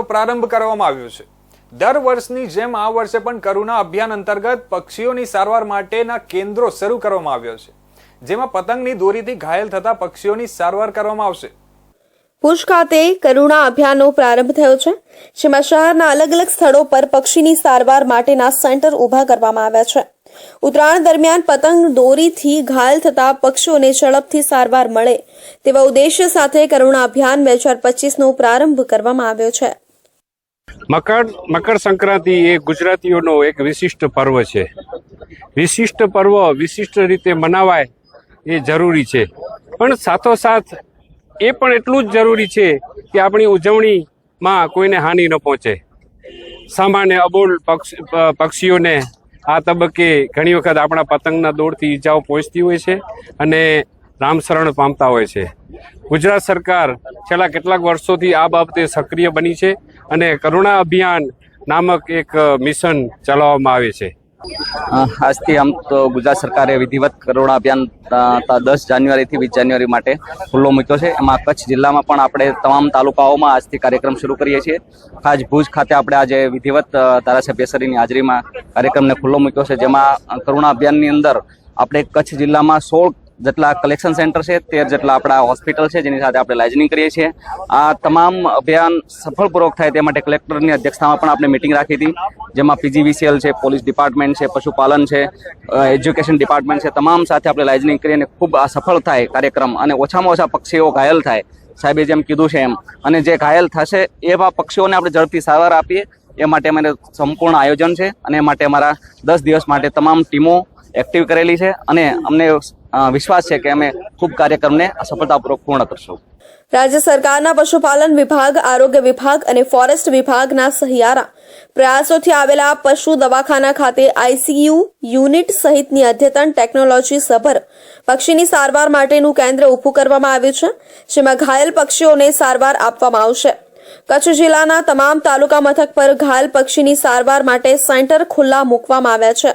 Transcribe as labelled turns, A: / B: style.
A: પ્રારંભ કરવામાં આવ્યો છે। દર વર્ષની જેમ આ વર્ષે પણ કરુણા અભિયાન અંતર્ગત પક્ષીઓની સારવાર માટેના કેન્દ્રો શરૂ કરવામાં આવ્યા છે, જેમાં પતંગની દોરીથી ઘાયલ થતા પક્ષીઓની સારવાર કરવામાં આવશે।
B: ભુજ ખાતે કરુણા અભિયાનનો પ્રારંભ થયો છે, જેમાં શહેરના અલગ અલગ સ્થળો પર પક્ષીની સારવાર માટેના સેન્ટર ઊભા કરવામાં આવ્યા છે। ઉત્તરાયણ દરમિયાન પતંગ દોરીથી ઘાયલ થતા પક્ષીઓને ઝડપથી સારવાર મળે તેવા ઉદ્દેશ્ય સાથે કરુણા અભિયાન 2025નો પ્રારંભ કરવામાં આવ્યો છે।
C: મકર સંક્રાંતિ એ ગુજરાતીઓનો એક વિશિષ્ટ પર્વ છે। વિશિષ્ટ પર્વ વિશિષ્ટ રીતે મનાવાય એ જરૂરી છે, પણ સાથોસાથ એ પણ એટલું જ જરૂરી છે કે આપણી ઉજવણીમાં કોઈને હાનિ ન પહોંચે। સામાન્ય અબોલ પક્ષીઓને આ તબક્કે ઘણી વખત આપણા પતંગના દોરથી ઈજાઓ પહોંચતી હોય છે અને રામશરણ પામતા હોય છે। ગુજરાત સરકાર છેલ્લા કેટલાક વર્ષોથી આ બાબતે સક્રિય બની છે અને કરુણા અભિયાન નામક એક મિશન ચલાવવામાં આવે છે।
D: આજથી આમ તો ગુજરાત સરકારે વિધિવત કરુણા અભિયાન 10 જાન્યુઆરીથી 20 જાન્યુઆરી માટે ખુલ્લો મૂક્યો છે। એમાં કચ્છ જિલ્લામાં પણ આપણે તમામ તાલુકાઓમાં આજથી કાર્યક્રમ શરૂ કરીએ છીએ। ખાસ ભુજ ખાતે આપણે આજે વિધિવત ધારાસભ્યશ્રીની હાજરીમાં કાર્યક્રમને ખુલ્લો મૂક્યો છે, જેમાં કરુણા અભિયાનની અંદર આપણે કચ્છ જિલ્લામાં 16 જેટલા કલેક્શન સેન્ટર છે, 13 જેટલા આપણા હોસ્પિટલ છે, જેની સાથે આપણે લાઇઝનિંગ કરીએ છીએ। આ તમામ અભિયાન સફળપૂર્વક થાય તે માટે કલેક્ટરની અધ્યક્ષતામાં પણ આપણે મિટિંગ રાખી હતી, જેમાં PGVCL છે, પોલીસ ડિપાર્ટમેન્ટ છે, પશુપાલન છે, એજ્યુકેશન ડિપાર્ટમેન્ટ છે, તમામ સાથે આપણે લાઇઝનિંગ કરી અને ખૂબ આ સફળ થાય કાર્યક્રમ અને ઓછામાં ઓછા પક્ષીઓ ઘાયલ થાય, સાહેબે જેમ કીધું છે એમ, અને જે ઘાયલ થશે એવા પક્ષીઓને આપણે ઝડપથી સારવાર આપીએ એ માટે અમારે સંપૂર્ણ આયોજન છે અને એ માટે અમારા 10 દિવસ માટે તમામ ટીમો એક્ટિવ કરેલી છે અને અમને વિશ્વાસ છે કે અમે ખૂબ કાર્યક્રમને સફળતાપૂર્વક પૂર્ણ કરશું।
B: રાજ્ય સરકારના પશુપાલન વિભાગ, આરોગ્ય વિભાગ અને ફોરેસ્ટ વિભાગના સહિયારા પ્રયાસોથી આવેલા પશુ દવાખાના ખાતે ICU યુનિટ સહિતની અદ્યતન ટેકનોલોજી સભર પક્ષીની સારવાર માટેનું કેન્દ્ર ઊભું કરવામાં આવ્યું છે, જેમાં ઘાયલ પક્ષીઓને સારવાર આપવામાં આવશે। કચ્છ જિલ્લાના તમામ તાલુકા મથક પર ઘાયલ પક્ષીની સારવાર માટે સેન્ટર ખુલ્લા મૂકવામાં આવ્યા છે।